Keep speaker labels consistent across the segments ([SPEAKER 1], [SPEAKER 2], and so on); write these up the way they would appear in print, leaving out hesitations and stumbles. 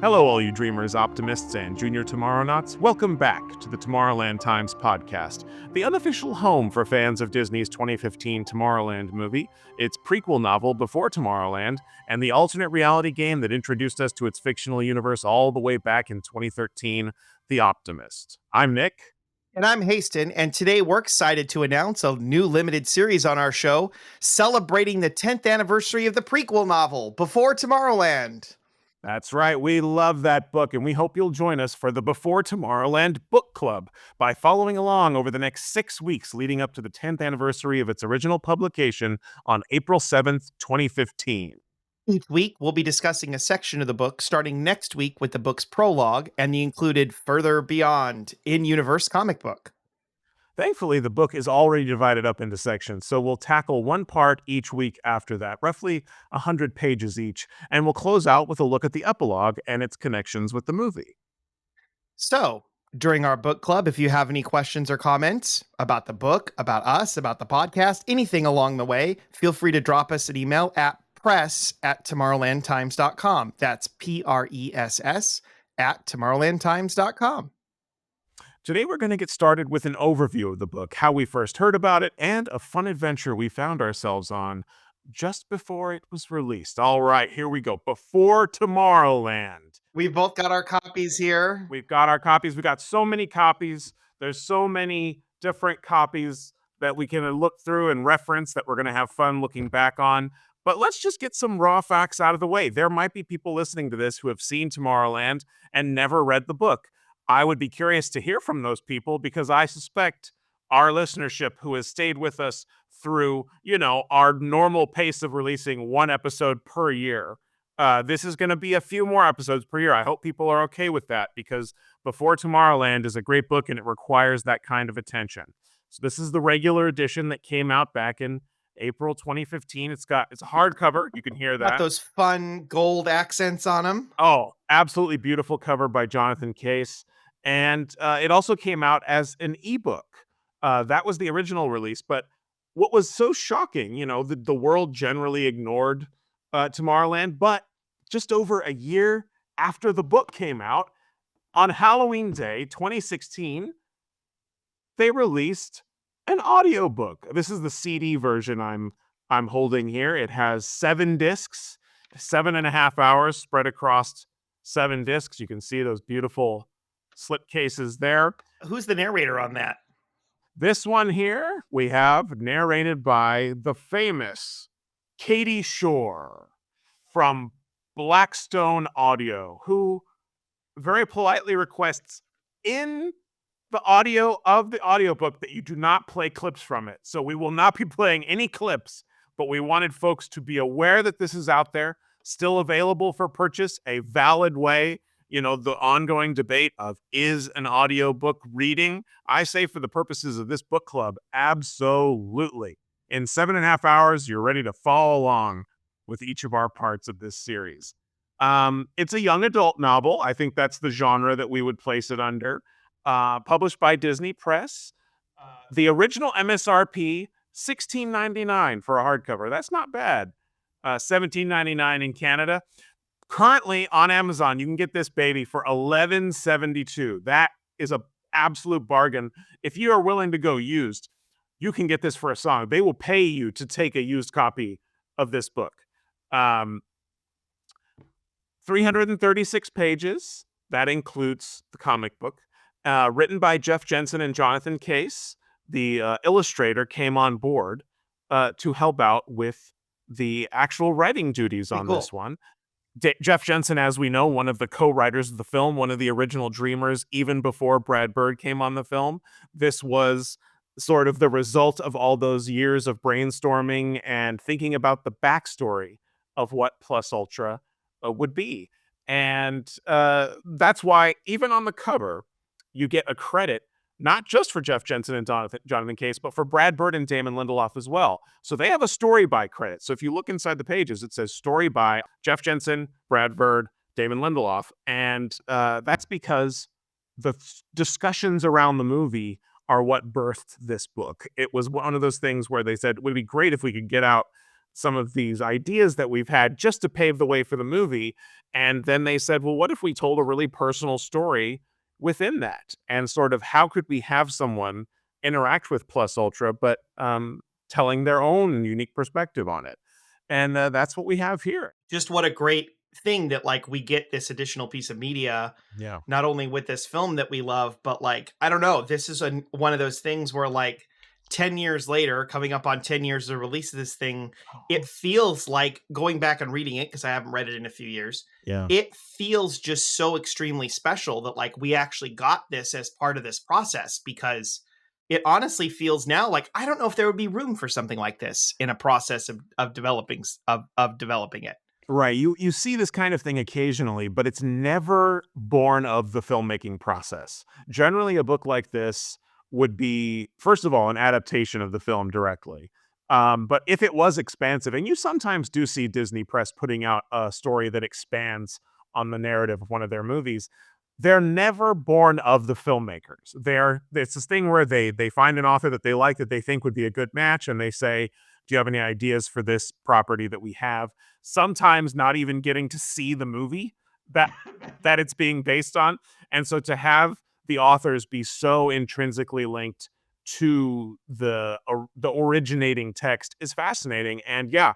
[SPEAKER 1] Hello, all you dreamers, optimists, and junior tomorrownauts. Welcome back to the Tomorrowland Times podcast, the unofficial home for fans of Disney's 2015 Tomorrowland movie, its prequel novel Before Tomorrowland, and the alternate reality game that introduced us to its fictional universe all the way back in 2013, The Optimist. I'm Nick.
[SPEAKER 2] And I'm Hastin, and today we're excited to announce a new limited series on our show celebrating the 10th anniversary of the prequel novel, Before Tomorrowland.
[SPEAKER 1] That's right, we love that book, and we hope you'll join us for the Before Tomorrowland Book Club by following along over the next 6 weeks leading up to the 10th anniversary of its original publication on April 7th, 2015.
[SPEAKER 2] Each week, we'll be discussing a section of the book, starting next week with the book's prologue and the included Further Beyond in-universe comic book.
[SPEAKER 1] Thankfully, the book is already divided up into sections, so we'll tackle one part each week after that, roughly 100 pages each, and we'll close out with a look at the epilogue and its connections with the movie.
[SPEAKER 2] So, during our book club, if you have any questions or comments about the book, about us, about the podcast, anything along the way, feel free to drop us an email at press@tomorrowlandtimes.com. That's PRESS at tomorrowlandtimes.com.
[SPEAKER 1] Today, we're going to get started with an overview of the book, how we first heard about it, and a fun adventure we found ourselves on just before it was released. All right, here we go. Before Tomorrowland.
[SPEAKER 2] We've both got our copies here.
[SPEAKER 1] We've got our copies. We've got so many copies. There's so many different copies that we can look through and reference that we're going to have fun looking back on. But let's just get some raw facts out of the way. There might be people listening to this who have seen Tomorrowland and never read the book. I would be curious to hear from those people because I suspect our listenership who has stayed with us through, our normal pace of releasing one episode per year. This is going to be a few more episodes per year. I hope people are okay with that because Before Tomorrowland is a great book and it requires that kind of attention. So this is the regular edition that came out back in April 2015. It's a hardcover. You can hear that.
[SPEAKER 2] Got those fun gold accents on them.
[SPEAKER 1] Oh, absolutely beautiful cover by Jonathan Case. And it also came out as an ebook. That was the original release. But what was so shocking, the world generally ignored Tomorrowland. But just over a year after the book came out, on Halloween Day 2016, they released an audiobook. This is the CD version I'm holding here. It has 7 discs, 7.5 hours spread across 7 discs. You can see those beautiful slip cases there.
[SPEAKER 2] Who's the narrator on that?
[SPEAKER 1] This one here we have narrated by the famous Katie Shore from Blackstone Audio, who very politely requests in the audio of the audiobook that you do not play clips from it. So we will not be playing any clips, but we wanted folks to be aware that this is out there, still available for purchase, a valid way. The ongoing debate of is an audiobook reading? I say for the purposes of this book club, absolutely. In 7.5 hours, you're ready to follow along with each of our parts of this series. It's a young adult novel. I think that's the genre that we would place it under. Published by Disney Press. The original MSRP, $16.99 for a hardcover. That's not bad. $17.99 in Canada. Currently on Amazon, you can get this baby for $11.72. That is an absolute bargain. If you are willing to go used, you can get this for a song. They will pay you to take a used copy of this book. 336 pages. That includes the comic book. Written by Jeff Jensen and Jonathan Case. The illustrator came on board to help out with the actual writing duties on this one. Jeff Jensen, as we know, one of the co-writers of the film, one of the original dreamers, even before Brad Bird came on the film. This was sort of the result of all those years of brainstorming and thinking about the backstory of what Plus Ultra would be. And that's why, even on the cover, you get a credit not just for Jeff Jensen and Jonathan Case, but for Brad Bird and Damon Lindelof as well. So they have a story by credit. So if you look inside the pages, it says story by Jeff Jensen, Brad Bird, Damon Lindelof. And that's because the discussions around the movie are what birthed this book. It was one of those things where they said, it would be great if we could get out some of these ideas that we've had just to pave the way for the movie. And then they said, well, what if we told a really personal story within that? And sort of how could we have someone interact with Plus Ultra, but telling their own unique perspective on it? And that's what we have here.
[SPEAKER 2] Just what a great thing that like we get this additional piece of media,
[SPEAKER 1] Yeah.
[SPEAKER 2] not only with this film that we love, but like I don't know, this is one of those things where like 10 years later, coming up on 10 years of the release of this thing, it feels like going back and reading it because I haven't read it in a few years.
[SPEAKER 1] Yeah.
[SPEAKER 2] It feels just so extremely special that like we actually got this as part of this process, because it honestly feels now like I don't know if there would be room for something like this in a process of developing of developing it.
[SPEAKER 1] Right. You see this kind of thing occasionally, but it's never born of the filmmaking process. Generally, a book like this would be, first of all, an adaptation of the film directly. But if it was expansive, and you sometimes do see Disney Press putting out a story that expands on the narrative of one of their movies, they're never born of the filmmakers. It's this thing where they find an author that they like, that they think would be a good match, and they say, "Do you have any ideas for this property that we have?" Sometimes not even getting to see the movie that that it's being based on. And so to have the authors be so intrinsically linked to the originating text is fascinating. And yeah,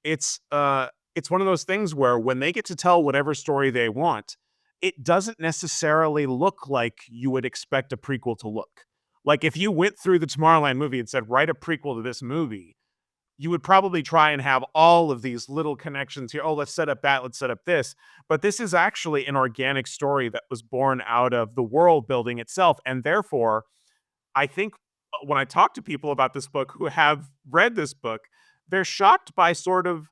[SPEAKER 1] it's one of those things where when they get to tell whatever story they want, it doesn't necessarily look like you would expect a prequel to look. Like if you went through the Tomorrowland movie and said, write a prequel to this movie, you would probably try and have all of these little connections here. Oh, let's set up that, let's set up this. But this is actually an organic story that was born out of the world building itself. And therefore, I think when I talk to people about this book who have read this book, they're shocked by sort of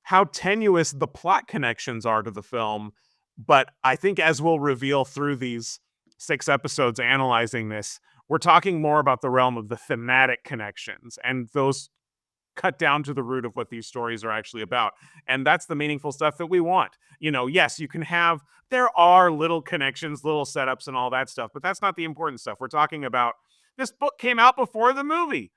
[SPEAKER 1] how tenuous the plot connections are to the film. But I think, as we'll reveal through these 6 episodes analyzing this, we're talking more about the realm of the thematic connections, and those cut down to the root of what these stories are actually about. And that's the meaningful stuff that we want. Yes, you can have, there are little connections, little setups, and all that stuff, but that's not the important stuff. We're talking about this book came out before the movie.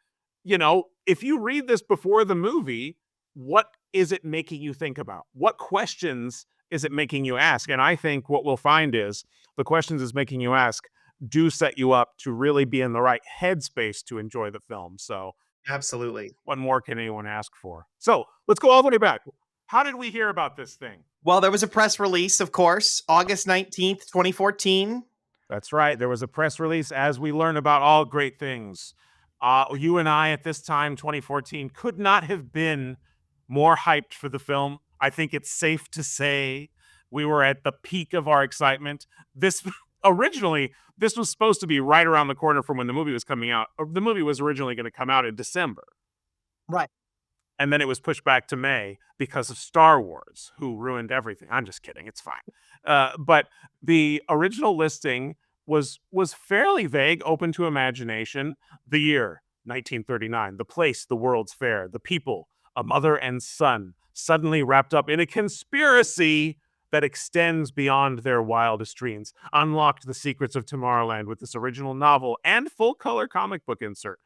[SPEAKER 1] If you read this before the movie, what is it making you think about? What questions is it making you ask? And I think what we'll find is the questions it's making you ask do set you up to really be in the right headspace to enjoy the film. So
[SPEAKER 2] Absolutely.
[SPEAKER 1] what more can anyone ask for? So let's go all the way back. How did we hear about this thing?
[SPEAKER 2] Well, there was a press release, of course, August 19th, 2014.
[SPEAKER 1] That's right. There was a press release as we learn about all great things. You and I at this time, 2014, could not have been more hyped for the film. I think it's safe to say we were at the peak of our excitement. Originally, this was supposed to be right around the corner from when the movie was coming out. The movie was originally going to come out in December.
[SPEAKER 2] Right.
[SPEAKER 1] And then it was pushed back to May because of Star Wars, who ruined everything. I'm just kidding. It's fine. But the original listing was fairly vague, open to imagination. The year, 1939. The place, the World's Fair. The people, a mother and son, suddenly wrapped up in a conspiracy that extends beyond their wildest dreams. Unlocked the secrets of Tomorrowland with this original novel and full-color comic book insert.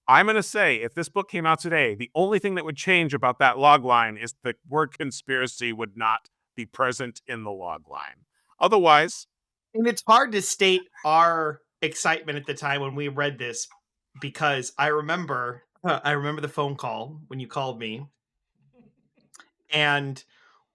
[SPEAKER 1] I'm going to say, if this book came out today, the only thing that would change about that log line is the word conspiracy would not be present in the log line. Otherwise,
[SPEAKER 2] and it's hard to state our excitement at the time when we read this, because I remember the phone call when you called me, and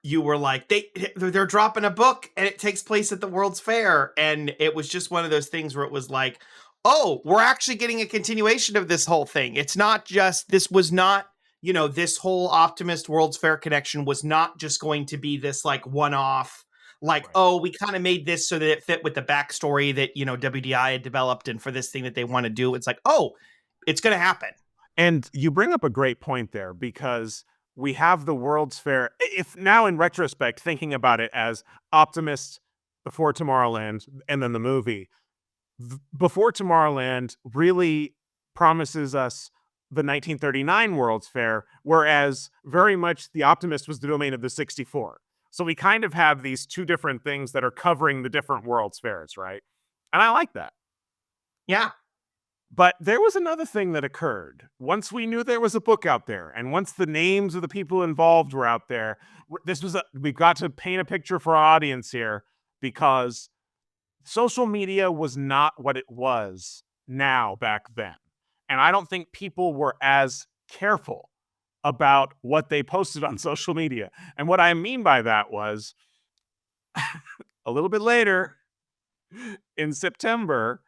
[SPEAKER 2] you were like, they're dropping a book and it takes place at the World's Fair. And it was just one of those things where it was like, oh, we're actually getting a continuation of this whole thing. It's not just, this was not, this whole Optimist World's Fair connection was not just going to be this like one-off, like, right. Oh, we kind of made this so that it fit with the backstory that, WDI had developed and for this thing that they want to do. It's like, oh, it's going to happen.
[SPEAKER 1] And you bring up a great point there, because we have the World's Fair. If now in retrospect, thinking about it as Optimist before Tomorrowland and then the movie, before Tomorrowland really promises us the 1939 World's Fair, whereas very much the Optimist was the domain of the 64. So we kind of have these two different things that are covering the different World's Fairs, right? And I like that.
[SPEAKER 2] Yeah.
[SPEAKER 1] But there was another thing that occurred. Once we knew there was a book out there, and once the names of the people involved were out there, we've got to paint a picture for our audience here, because social media was not what it was now back then. And I don't think people were as careful about what they posted on social media. And what I mean by that was a little bit later in September,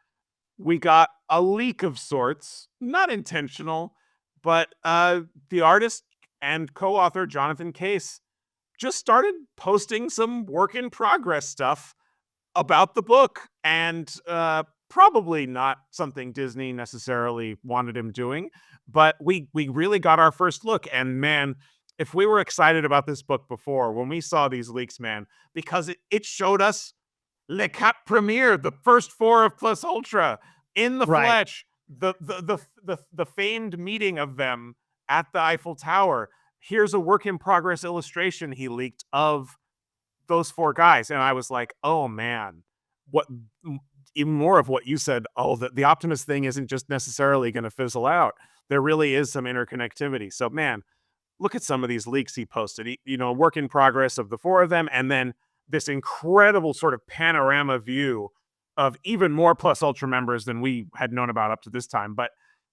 [SPEAKER 1] we got a leak of sorts, not intentional, but the artist and co-author Jonathan Case just started posting some work in progress stuff about the book, and probably not something Disney necessarily wanted him doing, but we really got our first look. And man, if we were excited about this book before, when we saw these leaks, man, because it showed us Le Cap Premier, the first four of Plus Ultra in the
[SPEAKER 2] Right.
[SPEAKER 1] flesh, the famed meeting of them at the Eiffel Tower. Here's a work in progress illustration he leaked of those four guys, and I was like, oh man, what even more of what you said. Oh, the Optimus thing isn't just necessarily going to fizzle out. There really is some interconnectivity. So man, look at some of these leaks he posted. Work in progress of the four of them, and then this incredible sort of panorama view of even more Plus Ultra members than we had known about up to this time. But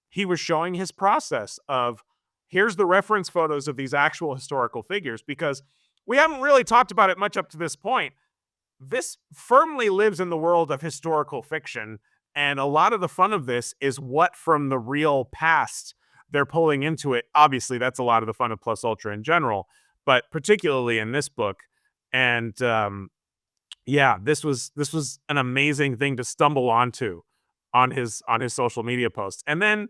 [SPEAKER 1] he was showing his process of, here's the reference photos of these actual historical figures, because we haven't really talked about it much up to this point. This firmly lives in the world of historical fiction, and a lot of the fun of this is what from the real past they're pulling into it. Obviously, that's a lot of the fun of Plus Ultra in general, but particularly in this book. And yeah, this was an amazing thing to stumble onto on his social media posts. And then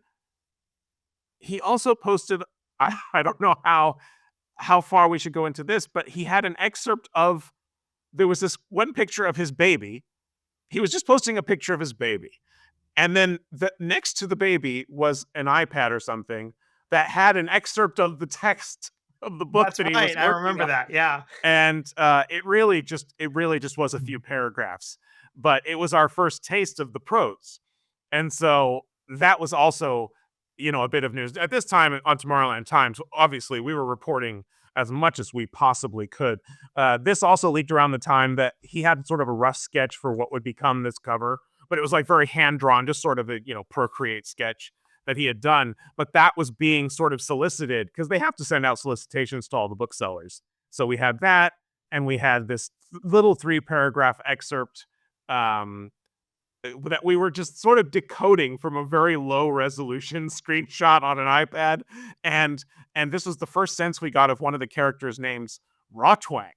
[SPEAKER 1] he also posted, I don't know how far we should go into this, but he had an excerpt of, there was this one picture of his baby. He was just posting a picture of his baby. And then next to the baby was an iPad or something that had an excerpt of the text of the book
[SPEAKER 2] That's
[SPEAKER 1] that he was
[SPEAKER 2] right. I
[SPEAKER 1] working
[SPEAKER 2] remember
[SPEAKER 1] on.
[SPEAKER 2] that. Yeah.
[SPEAKER 1] And it really just was a few paragraphs, but it was our first taste of the prose. And so that was also, a bit of news at this time on Tomorrowland Times. Obviously, we were reporting as much as we possibly could. This also leaked around the time that he had sort of a rough sketch for what would become this cover, but it was like very hand drawn, just sort of a Procreate sketch that he had done. But that was being sort of solicited, because they have to send out solicitations to all the booksellers. So we had that, and we had this little 3-paragraph excerpt that we were just sort of decoding from a very low resolution screenshot on an iPad. And this was the first sense we got of one of the characters' names, Rotwang,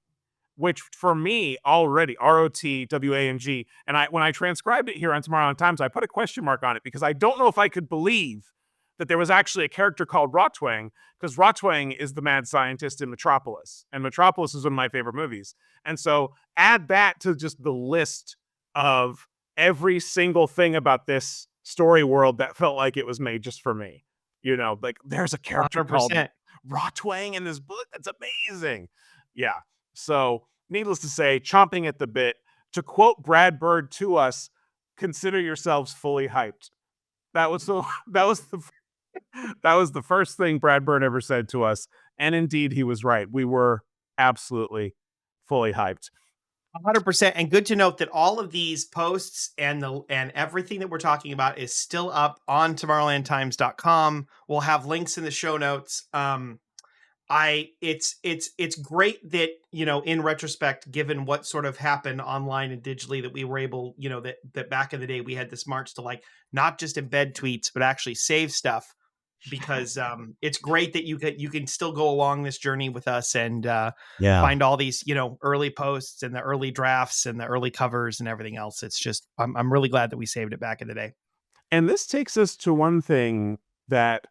[SPEAKER 1] which for me already, Rotwang. And when I transcribed it here on Tomorrowland Times, I put a question mark on it, because I don't know if I could believe that there was actually a character called Rotwang, because Rotwang is the mad scientist in Metropolis, and Metropolis is one of my favorite movies. And so add that to just the list of every single thing about this story world that felt like it was made just for me. Like there's a character called
[SPEAKER 2] 100%.
[SPEAKER 1] Rotwang in this book. That's amazing. Yeah. So, needless to say, chomping at the bit. To quote Brad Bird to us, consider yourselves fully hyped. That was the that was the that was the first thing Brad Bird ever said to us, and indeed he was right. We were absolutely fully hyped.
[SPEAKER 2] 100%. And good to note that all of these posts and everything that we're talking about is still up on tomorrowlandtimes.com. We'll have links in the show notes. It's great that, in retrospect, given what sort of happened online and digitally, that we were able, that back in the day we had this march to like not just embed tweets but actually save stuff, because it's great that you can still go along this journey with us and
[SPEAKER 3] Yeah.
[SPEAKER 2] find all these early posts and the early drafts and the early covers and everything else. It's just I'm really glad that we saved it back in the day.
[SPEAKER 1] And this takes us to one thing that,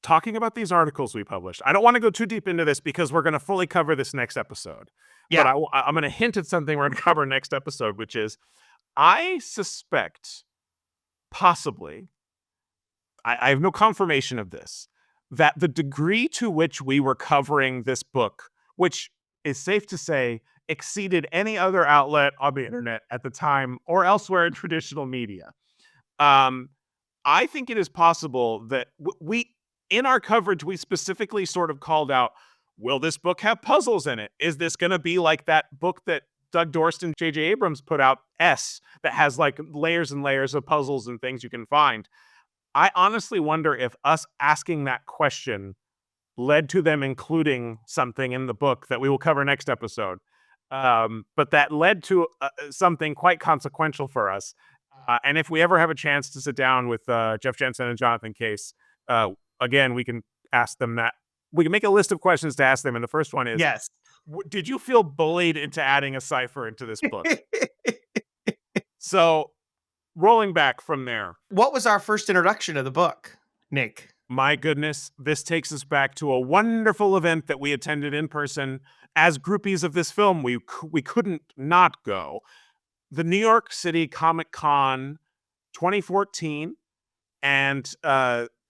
[SPEAKER 1] talking about these articles we published, I don't want to go too deep into this because we're going to fully cover this next episode.
[SPEAKER 2] Yeah.
[SPEAKER 1] But I'm going to hint at something we're going to cover next episode, which is, I suspect, possibly, I have no confirmation of this, that the degree to which we were covering this book, which is safe to say exceeded any other outlet on the internet at the time or elsewhere in traditional media, I think it is possible that we, in our coverage, we specifically sort of called out, will this book have puzzles in it? Is this going to be like that book that Doug Dorst and J.J. Abrams put out, S, that has like layers and layers of puzzles and things you can find? I honestly wonder if us asking that question led to them including something in the book that we will cover next episode. But that led to something quite consequential for us. And if we ever have a chance to sit down with Jeff Jensen and Jonathan Case, again, we can ask them that. We can make a list of questions to ask them. And the first one is,
[SPEAKER 2] Yes.
[SPEAKER 1] did you feel bullied into adding a cipher into this book? So rolling back from there.
[SPEAKER 2] What was our first introduction of the book, Nick?
[SPEAKER 1] My goodness, this takes us back to a wonderful event that we attended in person. As groupies of this film, we couldn't not go. The New York City Comic Con 2014. And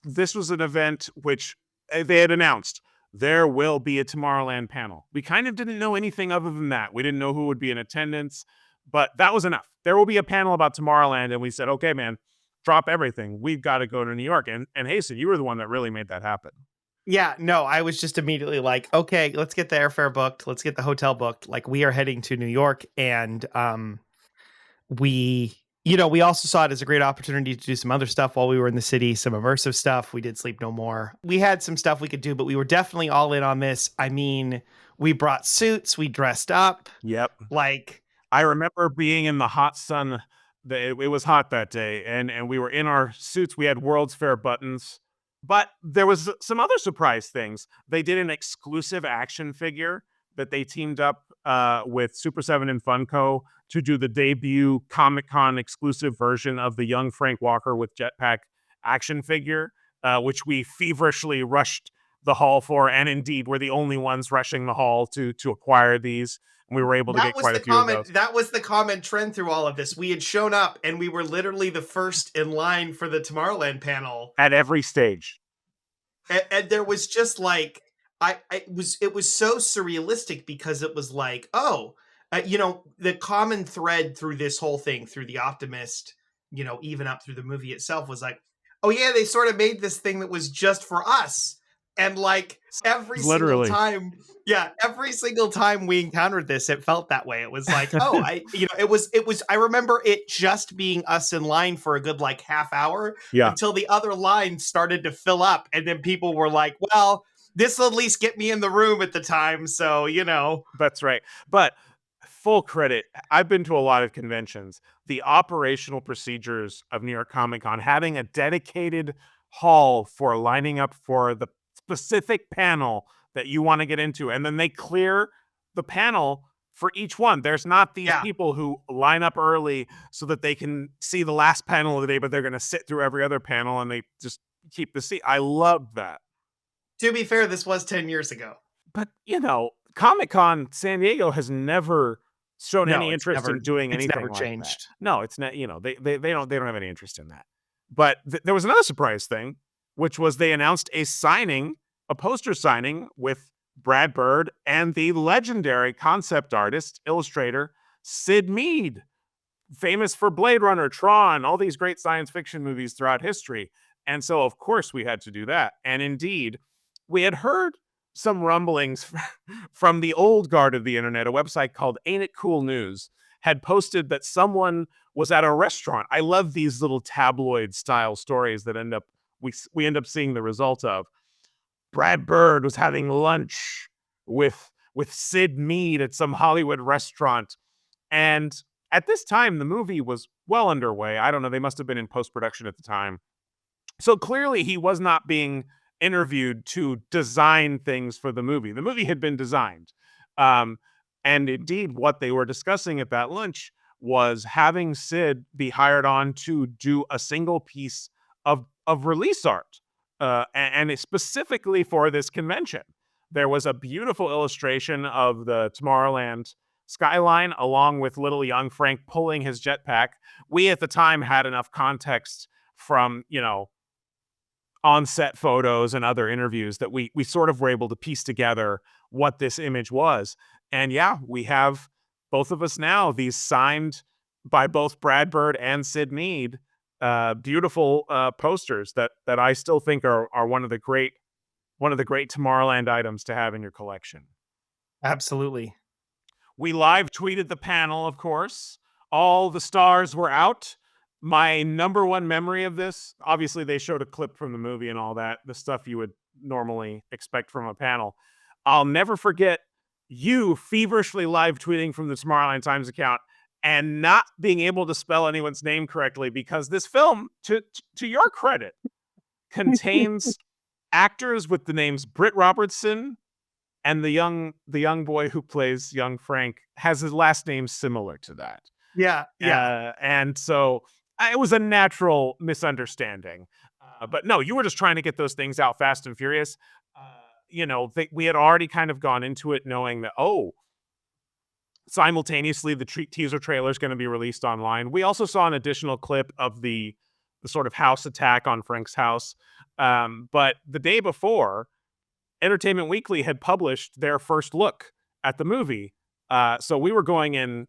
[SPEAKER 1] this was an event which they had announced there will be a Tomorrowland panel. We kind of didn't know anything other than that. We didn't know who would be in attendance, but that was enough. There will be a panel about Tomorrowland. And we said, okay, man, drop everything. We've got to go to New York. And Hastin, you were the one that really made that happen.
[SPEAKER 2] Yeah, no, I was just immediately like, okay, let's get the airfare booked. Let's get the hotel booked. Like, we are heading to New York. And we also saw it as a great opportunity to do some other stuff while we were in the city, some immersive stuff. We did Sleep No More. We had some stuff we could do, but we were definitely all in on this. I mean, we brought suits, we dressed up.
[SPEAKER 1] Yep.
[SPEAKER 2] Like,
[SPEAKER 1] I remember being in the hot sun. It was hot that day, and we were in our suits. We had World's Fair buttons. But there was some other surprise things. They did an exclusive action figure that they teamed up with Super 7 and Funko to do the debut Comic-Con exclusive version of the young Frank Walker with Jetpack action figure, which we feverishly rushed the hall for, and indeed we're the only ones rushing the hall to acquire these. And we were able to get quite a few of those.
[SPEAKER 2] That was the common trend through all of this. We had shown up and we were literally the first in line for the Tomorrowland panel.
[SPEAKER 1] At every stage.
[SPEAKER 2] And there was just like, it was so surrealistic because it was like, the common thread through this whole thing, through The Optimist, even up through the movie itself, was like, oh yeah, they sort of made this thing that was just for us. And like every single time we encountered this, it felt that way. It was like, I remember it just being us in line for a good like half hour until the other line started to fill up. And then people were like, well, this will at least get me in the room at the time. So,
[SPEAKER 1] That's right. But full credit, I've been to a lot of conventions. The operational procedures of New York Comic Con, having a dedicated hall for lining up for the specific panel that you want to get into. And then they clear the panel for each one. There's not these people who line up early so that they can see the last panel of the day, but they're going to sit through every other panel and they just keep the seat. I loved that.
[SPEAKER 2] To be fair, this was 10 years ago.
[SPEAKER 1] But, Comic-Con San Diego has never shown any interest in doing anything like that. It's never changed. No, it's not, they don't have any interest in that. But there was another surprise thing, which was they announced a poster signing with Brad Bird and the legendary concept artist, illustrator, Sid Mead, famous for Blade Runner, Tron, all these great science fiction movies throughout history. And so, of course, we had to do that. And indeed, we had heard some rumblings from the old guard of the internet, a website called Ain't It Cool News, had posted that someone was at a restaurant. I love these little tabloid style stories that we end up seeing the result of. Brad Bird was having lunch with Sid Mead at some Hollywood restaurant. And at this time, the movie was well underway. I don't know. They must have been in post-production at the time. So clearly he was not being interviewed to design things for the movie. The movie had been designed. And indeed, what they were discussing at that lunch was having Sid be hired on to do a single piece of release art, and specifically for this convention. There was a beautiful illustration of the Tomorrowland skyline, along with little young Frank pulling his jetpack. We at the time had enough context from, on-set photos and other interviews that we sort of were able to piece together what this image was. And yeah, we have both of us now, these signed by both Brad Bird and Sid Mead beautiful posters that I still think are one of the great Tomorrowland items to have in your collection.
[SPEAKER 2] Absolutely.
[SPEAKER 1] We live tweeted the panel, of course. All the stars were out. My number one memory of this, obviously, they showed a clip from the movie and all that, the stuff you would normally expect from a panel. I'll never forget you feverishly live tweeting from the Tomorrowland Times account and not being able to spell anyone's name correctly because this film, to your credit, contains actors with the names Britt Robertson, and the young boy who plays young Frank has his last name similar to that.
[SPEAKER 2] Yeah, yeah.
[SPEAKER 1] And so it was a natural misunderstanding. But no, you were just trying to get those things out fast and furious. Uh, we had already kind of gone into it knowing that, simultaneously the teaser trailer is going to be released online. We also saw an additional clip of the sort of house attack on Frank's house. But the day before, Entertainment Weekly had published their first look at the movie. So we were going in,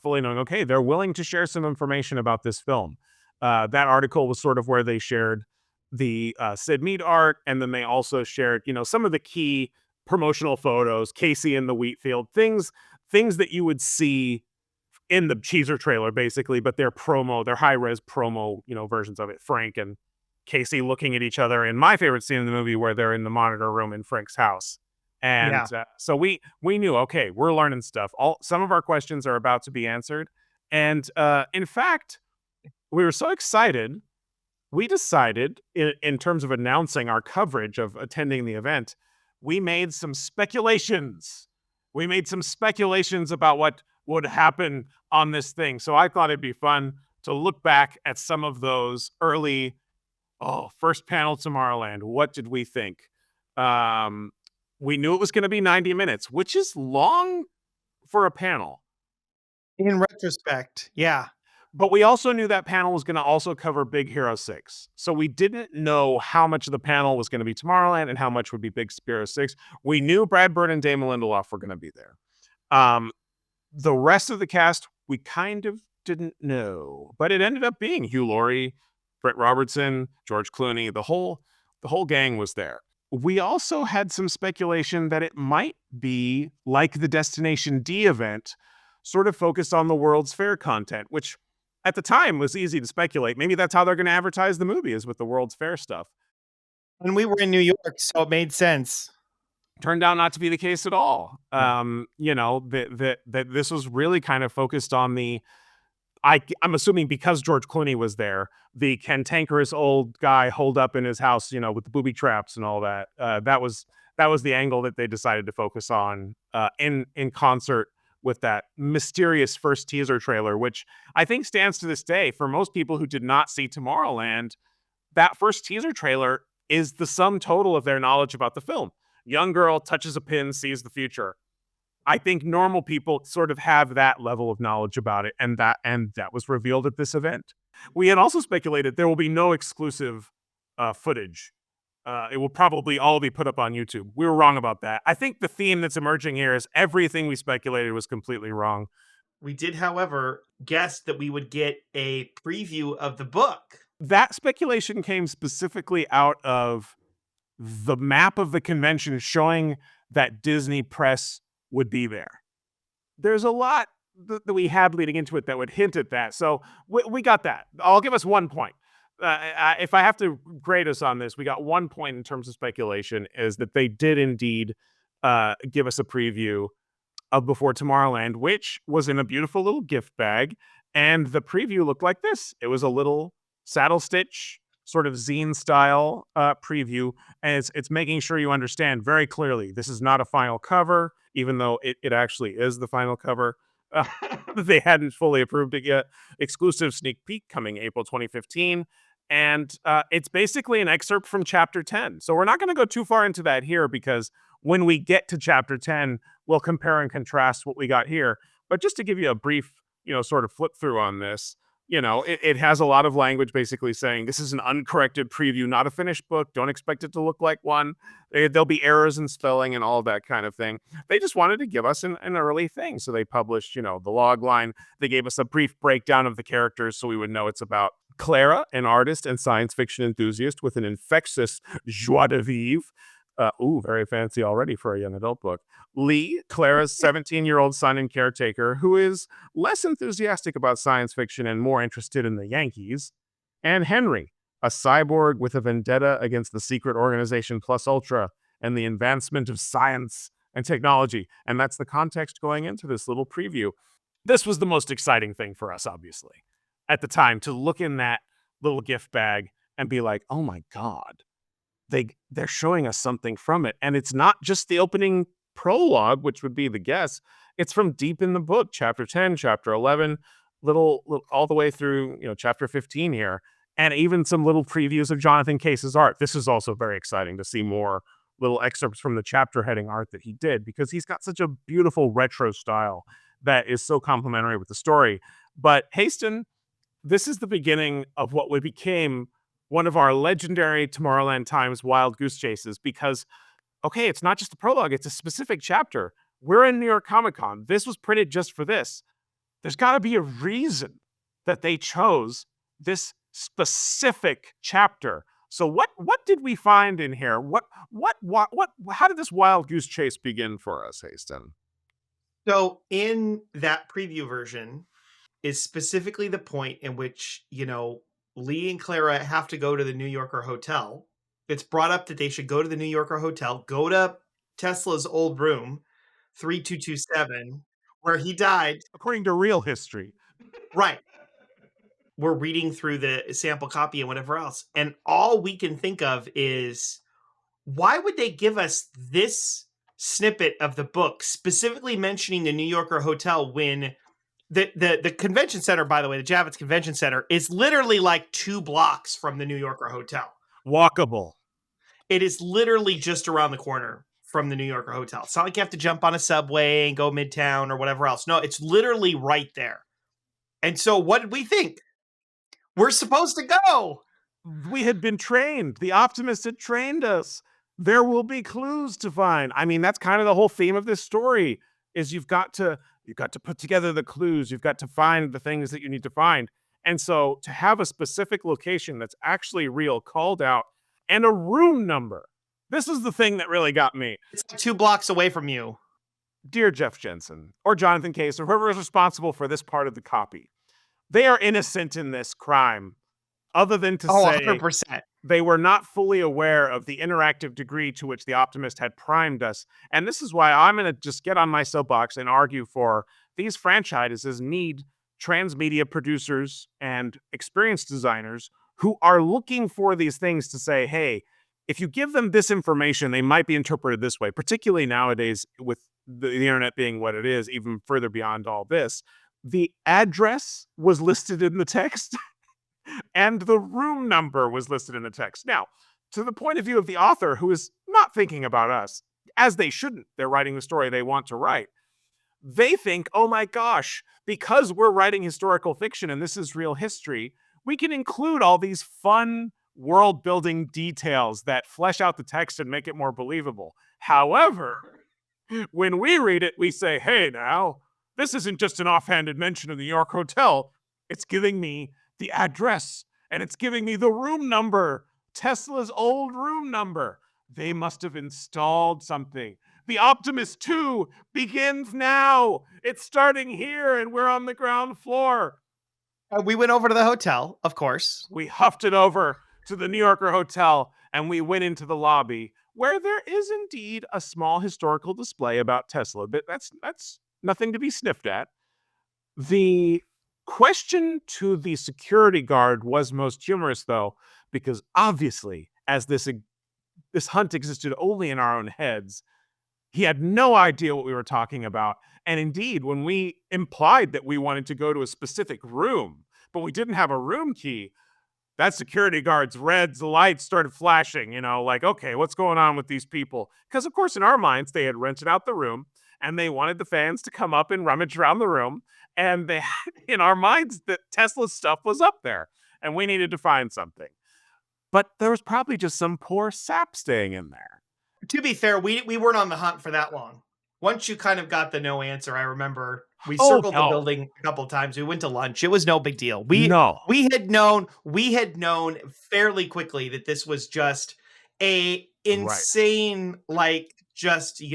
[SPEAKER 1] fully knowing, okay, they're willing to share some information about this film. That article was sort of where they shared the Sid Mead art, and then they also shared, some of the key promotional photos, Casey in the wheat field, things that you would see in the teaser trailer, basically, but they're high-res promo, versions of it. Frank and Casey looking at each other in my favorite scene in the movie where they're in the monitor room in Frank's house. And
[SPEAKER 2] Yeah.
[SPEAKER 1] so we knew, okay, we're learning stuff. Some of our questions are about to be answered. And in fact, we were so excited, we decided in terms of announcing our coverage of attending the event, we made some speculations. We made some speculations about what would happen on this thing. So I thought it'd be fun to look back at some of those early first panel Tomorrowland. What did we think? We knew it was going to be 90 minutes, which is long for a panel.
[SPEAKER 2] In retrospect, yeah.
[SPEAKER 1] But we also knew that panel was going to also cover Big Hero 6. So we didn't know how much of the panel was going to be Tomorrowland and how much would be Big Hero 6. We knew Brad Bird and Damon Lindelof were going to be there. The rest of the cast, we kind of didn't know. But it ended up being Hugh Laurie, Brett Robertson, George Clooney. The whole gang was there. We also had some speculation that it might be like the Destination D event, sort of focused on the World's Fair content, which at the time was easy to speculate. Maybe that's how they're going to advertise the movie, is with the World's Fair stuff.
[SPEAKER 2] And we were in New York, so it made sense.
[SPEAKER 1] Turned out not to be the case at all.
[SPEAKER 2] Yeah.
[SPEAKER 1] That this was really kind of focused on I'm assuming because George Clooney was there, the cantankerous old guy holed up in his house, with the booby traps and all that. That was the angle that they decided to focus on in concert with that mysterious first teaser trailer, which I think stands to this day for most people who did not see Tomorrowland. That first teaser trailer is the sum total of their knowledge about the film. Young girl touches a pin, sees the future. I think normal people sort of have that level of knowledge about it, and that was revealed at this event. We had also speculated there will be no exclusive footage. It will probably all be put up on YouTube. We were wrong about that. I think the theme that's emerging here is everything we speculated was completely wrong.
[SPEAKER 2] We did, however, guess that we would get a preview of the book.
[SPEAKER 1] That speculation came specifically out of the map of the convention showing that Disney Press would be there. There's a lot that we had leading into it that would hint at that. So we got that. I'll give us 1 point. If I have to grade us on this, we got 1 point in terms of speculation, is that they did indeed give us a preview of Before Tomorrowland, which was in a beautiful little gift bag. And the preview looked like this. It was a little saddle stitch, sort of zine style preview. And it's making sure you understand very clearly this is not a final cover, even though it actually is the final cover. They hadn't fully approved it yet. Exclusive sneak peek coming April 2015. And it's basically an excerpt from chapter 10. So we're not going to go too far into that here, because when we get to chapter 10, we'll compare and contrast what we got here. But just to give you a brief, sort of flip through on this, it has a lot of language basically saying this is an uncorrected preview, not a finished book. Don't expect it to look like one. There'll be errors in spelling and all that kind of thing. They just wanted to give us an early thing. So they published, the log line. They gave us a brief breakdown of the characters so we would know it's about Clara, an artist and science fiction enthusiast with an infectious joie de vivre. Very fancy already for a young adult book. Lee, Clara's 17-year-old son and caretaker, who is less enthusiastic about science fiction and more interested in the Yankees. And Henry, a cyborg with a vendetta against the secret organization Plus Ultra and the advancement of science and technology. And that's the context going into this little preview. This was the most exciting thing for us, obviously, at the time, to look in that little gift bag and be like, oh my God, they're showing us something from it. And it's not just the opening prologue, which would be the guess. It's from deep in the book, chapter 10, chapter 11, little all the way through, chapter 15 here. And even some little previews of Jonathan Case's art. This is also very exciting to see more little excerpts from the chapter heading art that he did, because he's got such a beautiful retro style that is so complementary with the story. But Hastin, this is the beginning of what would became one of our legendary Tomorrowland Times wild goose chases, because, okay, it's not just the prologue, it's a specific chapter. We're in New York Comic Con. This was printed just for this. There's got to be a reason that they chose this specific chapter. So what did we find in here? How did this wild goose chase begin for us, Hastin?
[SPEAKER 2] So in that preview version is specifically the point in which, Lee and Clara have to go to the New Yorker hotel. It's brought up that they should go to the New Yorker hotel, go to Tesla's old room, 3227, where he died.
[SPEAKER 1] According to real history.
[SPEAKER 2] Right. We're reading through the sample copy and whatever else. And all we can think of is, why would they give us this snippet of the book specifically mentioning the New Yorker hotel when the convention center, by the way, the Javits Convention Center, is literally like 2 blocks from the New Yorker hotel.
[SPEAKER 1] Walkable.
[SPEAKER 2] It is literally just around the corner from the New Yorker hotel. It's not like you have to jump on a subway and go midtown or whatever else. No, it's literally right there. And so what did we think? We're supposed to go.
[SPEAKER 1] We had been trained. The Optimist had trained us. There will be clues to find. I mean, that's kind of the whole theme of this story, is you've got to put together the clues. You've got to find the things that you need to find. And so to have a specific location that's actually real called out, and a room number. This is the thing that really got me.
[SPEAKER 2] It's like 2 blocks away from you.
[SPEAKER 1] Dear Jeff Jensen, or Jonathan Case, or whoever is responsible for this part of the copy, they are innocent in this crime, other than to say
[SPEAKER 2] 100%.
[SPEAKER 1] They were not fully aware of the interactive degree to which the Optimist had primed us. And this is why I'm going to just get on my soapbox and argue for these franchises need transmedia producers and experienced designers who are looking for these things to say, hey, if you give them this information, they might be interpreted this way, particularly nowadays with the internet being what it is, even further beyond all this. The address was listed in the text and the room number was listed in the text. Now, to the point of view of the author, who is not thinking about us, as they shouldn't, they're writing the story they want to write. They think, oh my gosh, because we're writing historical fiction and this is real history, we can include all these fun world-building details that flesh out the text and make it more believable. However, when we read it, we say, hey now, this isn't just an offhanded mention of the New York Hotel. It's giving me the address, and it's giving me the room number, Tesla's old room number. They must have installed something. The Optimist 2 begins now. It's starting here, and we're on the ground floor.
[SPEAKER 2] We went over to the hotel, of course.
[SPEAKER 1] We huffed it over to the New Yorker hotel, and we went into the lobby, where there is indeed a small historical display about Tesla, but that's nothing to be sniffed at. The question to the security guard was most humorous, though, because obviously, as this hunt existed only in our own heads, he had no idea what we were talking about. And indeed, when we implied that we wanted to go to a specific room, but we didn't have a room key, that security guard's red lights started flashing, like, okay, what's going on with these people? Because, of course, in our minds, they had rented out the room, and they wanted the fans to come up and rummage around the room. And they had in our minds that Tesla's stuff was up there, and we needed to find something. But there was probably just some poor sap staying in there.
[SPEAKER 2] To be fair, we weren't on the hunt for that long. Once you kind of got the no answer, I remember We
[SPEAKER 1] Oh,
[SPEAKER 2] circled the
[SPEAKER 1] no.
[SPEAKER 2] building a couple times. We went to lunch. It was no big deal.
[SPEAKER 1] No.
[SPEAKER 2] We had known fairly quickly that this was just a
[SPEAKER 1] Right.
[SPEAKER 2] insane, like, just, not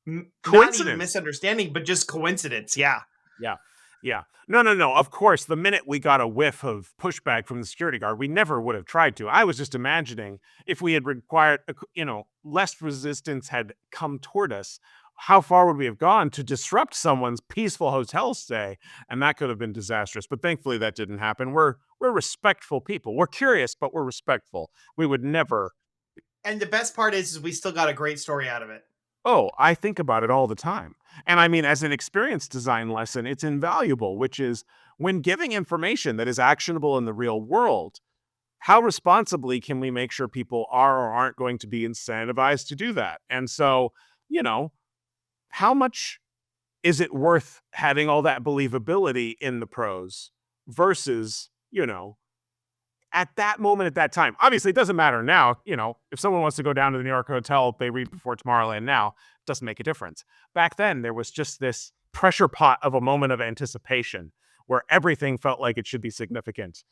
[SPEAKER 2] even
[SPEAKER 1] Coincidence.
[SPEAKER 2] misunderstanding, but just coincidence. Yeah.
[SPEAKER 1] Yeah. Yeah. No, no, no. Of course, the minute we got a whiff of pushback from the security guard, we never would have tried to. I was just imagining if we had required, less resistance had come toward us, how far would we have gone to disrupt someone's peaceful hotel stay? And that could have been disastrous. But thankfully, that didn't happen. We're respectful people. We're curious, but we're respectful. We would never.
[SPEAKER 2] And the best part is we still got a great story out of it.
[SPEAKER 1] Oh, I think about it all the time. And I mean, as an experience design lesson, it's invaluable, which is when giving information that is actionable in the real world, how responsibly can we make sure people are or aren't going to be incentivized to do that? And so, you know, how much is it worth having all that believability in the prose versus, at that moment, at that time? Obviously, it doesn't matter now. If someone wants to go down to the New York hotel, they read before Tomorrowland now, it doesn't make a difference. Back then, there was just this pressure pot of a moment of anticipation where everything felt like it should be significant.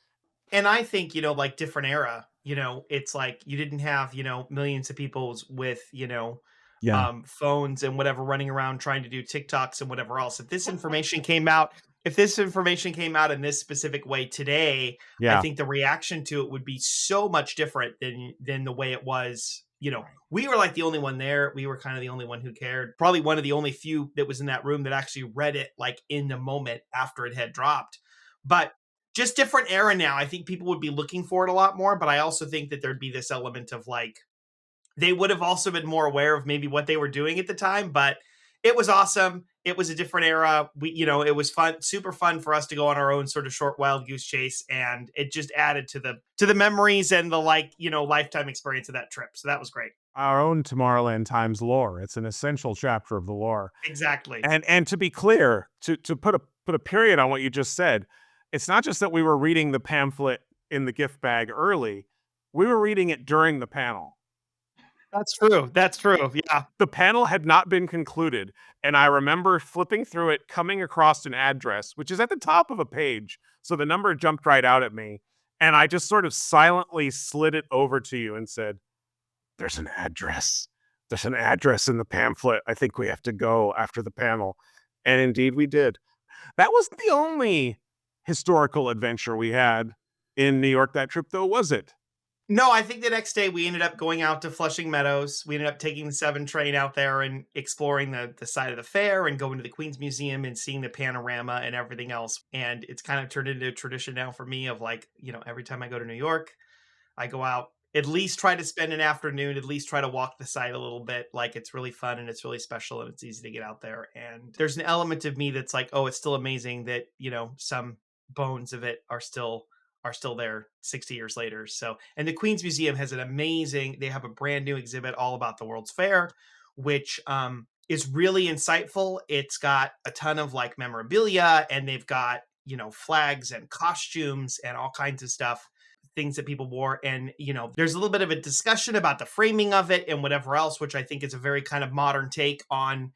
[SPEAKER 2] And I think, like different era, it's like you didn't have, millions of people with,
[SPEAKER 1] Yeah.
[SPEAKER 2] phones and whatever running around trying to do TikToks and whatever else. If this information came out in this specific way today, I
[SPEAKER 1] Yeah.
[SPEAKER 2] think the reaction to it would be so much different than the way it was. We were like the only one there. We were kind of the only one who cared. Probably one of the only few that was in that room that actually read it like in the moment after it had dropped. But just different era now. I think people would be looking for it a lot more, but I also think that there'd be this element of like they would have also been more aware of maybe what they were doing at the time, but it was awesome. It was a different era. It was fun, super fun for us to go on our own sort of short wild goose chase, and it just added to the memories and the lifetime experience of that trip. So that was great.
[SPEAKER 1] Our own Tomorrowland Times lore. It's an essential chapter of the lore.
[SPEAKER 2] Exactly.
[SPEAKER 1] And to be clear, to put a period on what you just said, it's not just that we were reading the pamphlet in the gift bag early. We were reading it during the panel.
[SPEAKER 2] That's true. That's true. Yeah.
[SPEAKER 1] The panel had not been concluded, and I remember flipping through it, coming across an address, which is at the top of a page. So the number jumped right out at me, and I just sort of silently slid it over to you and said, "There's an address. There's an address in the pamphlet. I think we have to go after the panel." And indeed we did. That wasn't the only historical adventure we had in New York that trip, though, was it?
[SPEAKER 2] No, I think the next day we ended up going out to Flushing Meadows. We ended up taking the 7 train out there and exploring the side of the fair and going to the Queens Museum and seeing the panorama and everything else. And it's kind of turned into a tradition now for me of like, every time I go to New York, I go out, at least try to spend an afternoon, at least try to walk the site a little bit. Like it's really fun and it's really special and it's easy to get out there. And there's an element of me that's like, oh, it's still amazing that, some bones of it are still there 60 years later. So, and the Queens Museum has they have a brand new exhibit all about the World's Fair, which is really insightful. It's got a ton of like memorabilia and they've got, flags and costumes and all kinds of stuff, things that people wore. And, there's a little bit of a discussion about the framing of it and whatever else, which I think is a very kind of modern take on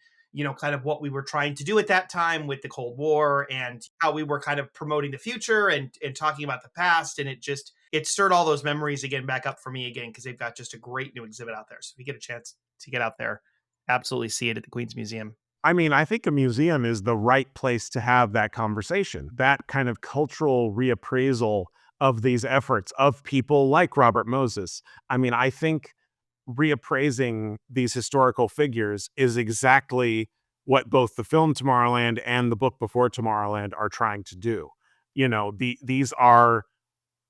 [SPEAKER 2] kind of what we were trying to do at that time with the Cold War and how we were kind of promoting the future and talking about the past. And it stirred all those memories again back up for me again, because they've got just a great new exhibit out there. So if you get a chance to get out there, absolutely see it at the Queens Museum.
[SPEAKER 1] I mean, I think a museum is the right place to have that conversation, that kind of cultural reappraisal of these efforts of people like Robert Moses. I mean, I think reappraising these historical figures is exactly what both the film Tomorrowland and the book before Tomorrowland are trying to do. These are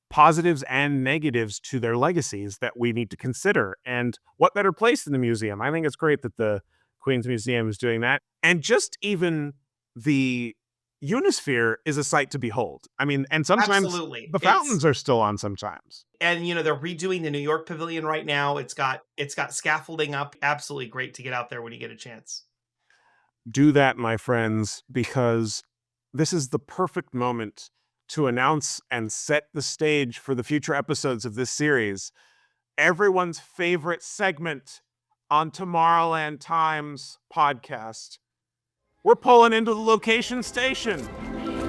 [SPEAKER 1] positives and negatives to their legacies that we need to consider. And what better place than the museum? I think it's great that the Queen's Museum is doing that. And just even the Unisphere is a sight to behold. I mean, and sometimes
[SPEAKER 2] Absolutely.
[SPEAKER 1] the fountains are still on sometimes.
[SPEAKER 2] And they're redoing the New York Pavilion right now. It's got scaffolding up. Absolutely great to get out there when you get a chance.
[SPEAKER 1] Do that, my friends, because this is the perfect moment to announce and set the stage for the future episodes of this series. Everyone's favorite segment on Tomorrowland Times podcast, We're pulling into the location station.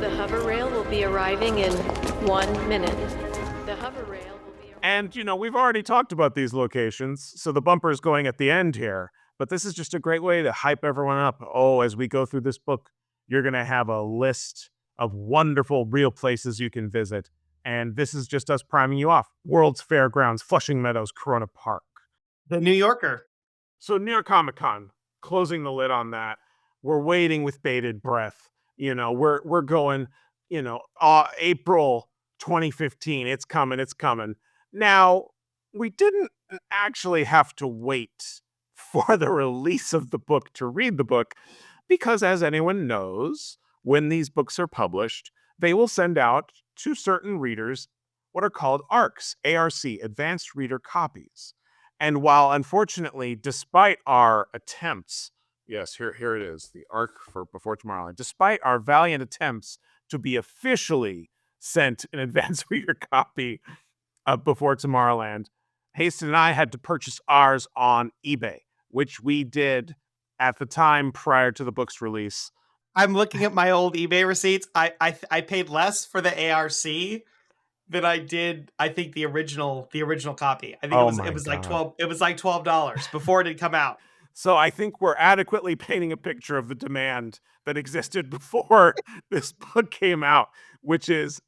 [SPEAKER 3] The hover rail will be arriving in 1 minute. The hover rail will be
[SPEAKER 1] And, we've already talked about these locations, so the bumper is going at the end here. But this is just a great way to hype everyone up. Oh, as we go through this book, you're going to have a list of wonderful real places you can visit. And this is just us priming you off. World's Fairgrounds, Flushing Meadows, Corona Park.
[SPEAKER 2] The New Yorker.
[SPEAKER 1] So New York Comic Con, closing the lid on that. We're waiting with bated breath. We're going, April 2015. It's coming. It's coming. Now, we didn't actually have to wait for the release of the book to read the book because, as anyone knows, when these books are published, they will send out to certain readers what are called ARCs, ARC, Advanced Reader Copies. And while, unfortunately, despite our attempts, yes, here it is, the ARC for Before Tomorrowland, despite our valiant attempts to be officially sent an advanced reader copy of Before Tomorrowland, Hastin and I had to purchase ours on eBay, which we did at the time prior to the book's release.
[SPEAKER 2] I'm looking at my old eBay receipts. I paid less for the ARC than I did, I think, the original copy. I think it was like $12 before it had come out.
[SPEAKER 1] So I think we're adequately painting a picture of the demand that existed before this book came out, which is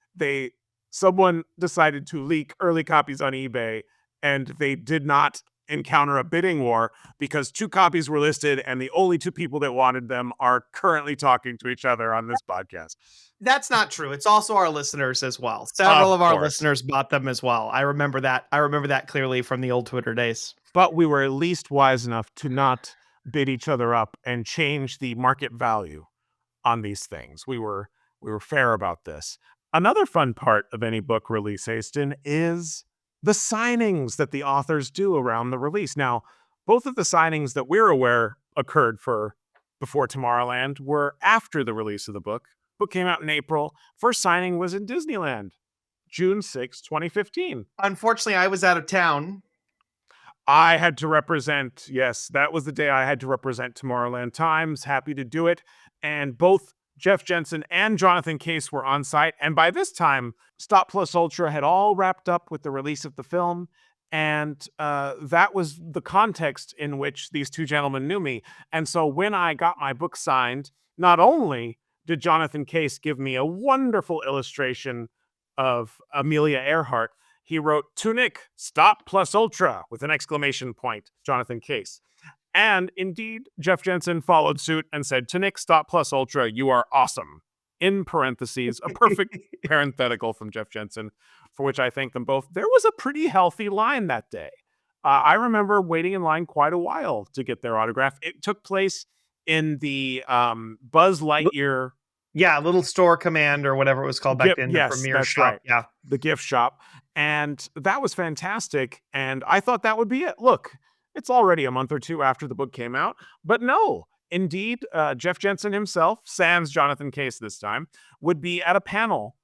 [SPEAKER 1] someone decided to leak early copies on eBay, and they did not encounter a bidding war because 2 copies were listed and the only 2 people that wanted them are currently talking to each other on this podcast.
[SPEAKER 2] That's not true. It's also our listeners as well. Several of our listeners bought them as well. I remember that clearly from the old Twitter days.
[SPEAKER 1] But we were at least wise enough to not bid each other up and change the market value on these things. We were fair about this. Another fun part of any book release, Hastin, is the signings that the authors do around the release. Now, both of the signings that we're aware occurred for Before Tomorrowland were after the release of the book. Book came out in April. First signing was in Disneyland, June 6, 2015.
[SPEAKER 2] Unfortunately, I was out of town.
[SPEAKER 1] I had to represent, yes, that was the day I had to represent Tomorrowland Times. Happy to do it. And both Jeff Jensen and Jonathan Case were on site. And by this time, Stop Plus Ultra had all wrapped up with the release of the film. And that was the context in which these 2 gentlemen knew me. And so when I got my book signed, not only did Jonathan Case give me a wonderful illustration of Amelia Earhart, he wrote, "To Nick, Stop Plus Ultra," with an exclamation point, Jonathan Case. And indeed, Jeff Jensen followed suit and said, "To Nick, Stop Plus Ultra, you are awesome." In parentheses, a perfect parenthetical from Jeff Jensen, for which I thank them both. There was a pretty healthy line that day. I remember waiting in line quite a while to get their autograph. It took place in the Buzz Lightyear.
[SPEAKER 2] Yeah, Little Store Command or whatever it was called back then.
[SPEAKER 1] Yes,
[SPEAKER 2] the Premier
[SPEAKER 1] that's
[SPEAKER 2] shop.
[SPEAKER 1] right.
[SPEAKER 2] Yeah,
[SPEAKER 1] the gift shop. And that was fantastic. And I thought that would be it. Look, it's already a month or 2 after the book came out. But no, indeed, Jeff Jensen himself, sans Jonathan Case this time, would be at a panel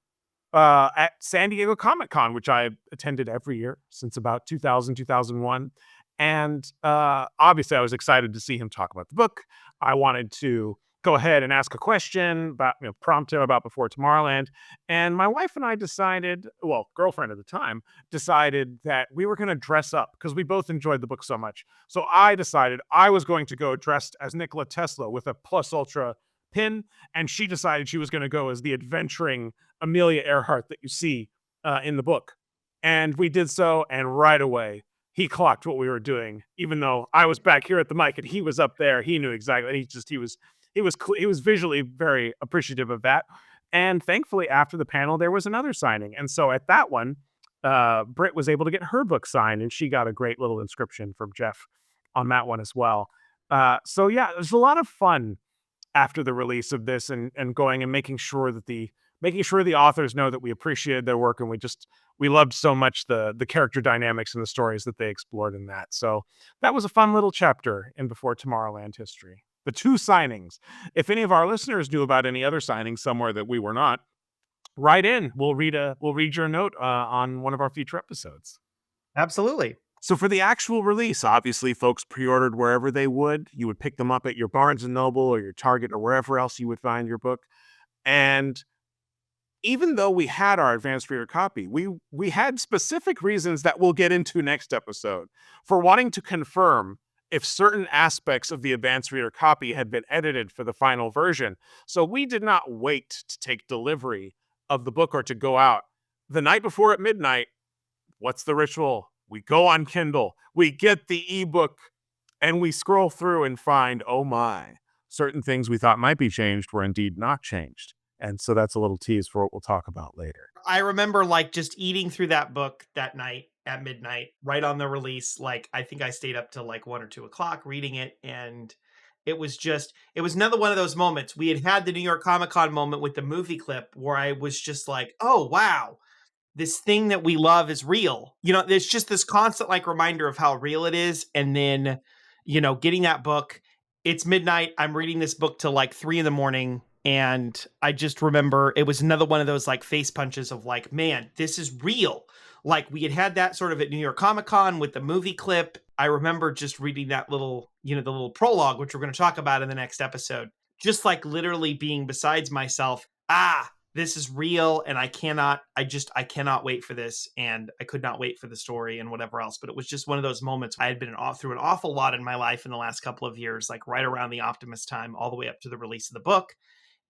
[SPEAKER 1] at San Diego Comic-Con, which I attended every year since about 2000, 2001. And obviously, I was excited to see him talk about the book. I wanted to go ahead and ask a question about, prompt him about Before Tomorrowland. And my wife and I decided, well, girlfriend at the time, decided that we were going to dress up because we both enjoyed the book so much. So I decided I was going to go dressed as Nikola Tesla with a Plus Ultra pin. And she decided she was going to go as the adventuring Amelia Earhart that you see in the book. And we did so. And right away, he clocked what we were doing, even though I was back here at the mic and he was up there. He knew exactly. He was visually very appreciative of that. And thankfully, after the panel, there was another signing. And so at that one, Britt was able to get her book signed, and she got a great little inscription from Jeff on that one as well. So yeah, there's a lot of fun after the release of this and going and making sure the authors know that we appreciated their work and we loved so much the character dynamics and the stories that they explored in that. So that was a fun little chapter in Before Tomorrowland history. The 2 signings. If any of our listeners knew about any other signings somewhere that we were not, write in. We'll read your note on one of our future episodes.
[SPEAKER 2] Absolutely.
[SPEAKER 1] So for the actual release, obviously folks pre-ordered wherever they would. You would pick them up at your Barnes & Noble or your Target or wherever else you would find your book. And even though we had our advanced reader copy, we had specific reasons that we'll get into next episode for wanting to confirm if certain aspects of the advanced reader copy had been edited for the final version. So we did not wait to take delivery of the book or to go out. The night before at midnight, what's the ritual? We go on Kindle, we get the ebook, and we scroll through and find, oh my, certain things we thought might be changed were indeed not changed. And so that's a little tease for what we'll talk about later.
[SPEAKER 2] I remember like just eating through that book that night at midnight, right on the release. Like, I think I stayed up till like 1 or 2 o'clock reading it. And it was another one of those moments. We had the New York Comic Con moment with the movie clip where I was just like, oh, wow, this thing that we love is real. You know, there's just this constant like reminder of how real it is. And then, you know, getting that book, it's midnight. I'm reading this book till like 3 a.m. And I just remember it was another one of those like face punches of like, man, this is real. Like we had that sort of at New York Comic Con with the movie clip. I remember just reading that little, you know, the little prologue, which we're going to talk about in the next episode, just like literally being besides myself. This is real. And I cannot wait for this. And I could not wait for the story and whatever else. But it was just one of those moments. I had been through an awful lot in my life in the last couple of years, like right around the Optimus time, all the way up to the release of the book.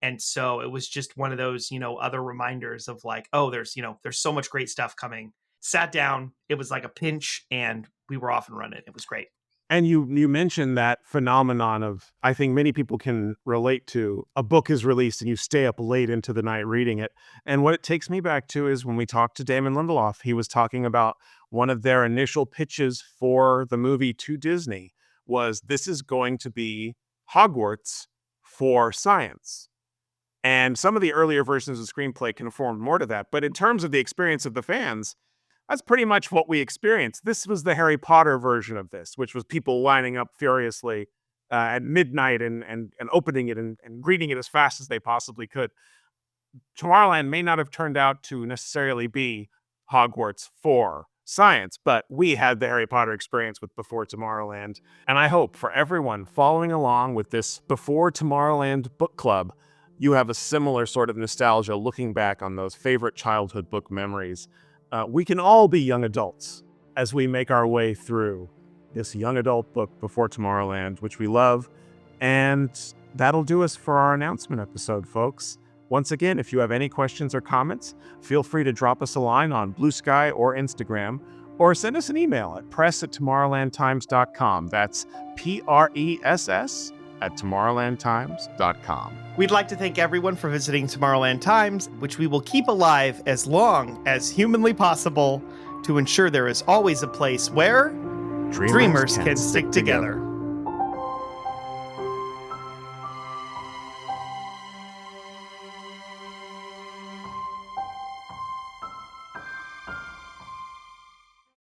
[SPEAKER 2] And so it was just one of those, you know, other reminders of like, oh, there's so much great stuff coming. Sat down, it was like a pinch, and we were off and running. It was great.
[SPEAKER 1] And you mentioned that phenomenon of, I think many people can relate to, a book is released and you stay up late into the night reading it. And what it takes me back to is when we talked to Damon Lindelof, he was talking about one of their initial pitches for the movie to Disney was, this is going to be Hogwarts for science. And some of the earlier versions of the screenplay conformed more to that. But in terms of the experience of the fans, that's pretty much what we experienced. This was the Harry Potter version of this, which was people lining up furiously at midnight and opening it and reading it as fast as they possibly could. Tomorrowland may not have turned out to necessarily be Hogwarts for science, but we had the Harry Potter experience with Before Tomorrowland. And I hope for everyone following along with this Before Tomorrowland book club, you have a similar sort of nostalgia looking back on those favorite childhood book memories. We can all be young adults as we make our way through this young adult book Before Tomorrowland, which we love. And that'll do us for our announcement episode, folks. Once again, if you have any questions or comments, feel free to drop us a line on Blue Sky or Instagram, or send us an email at press@tomorrowlandtimes.com. That's PRESS at tomorrowlandtimes.com.
[SPEAKER 2] We'd like to thank everyone for visiting Tomorrowland Times, which we will keep alive as long as humanly possible to ensure there is always a place where dreamers can stick together.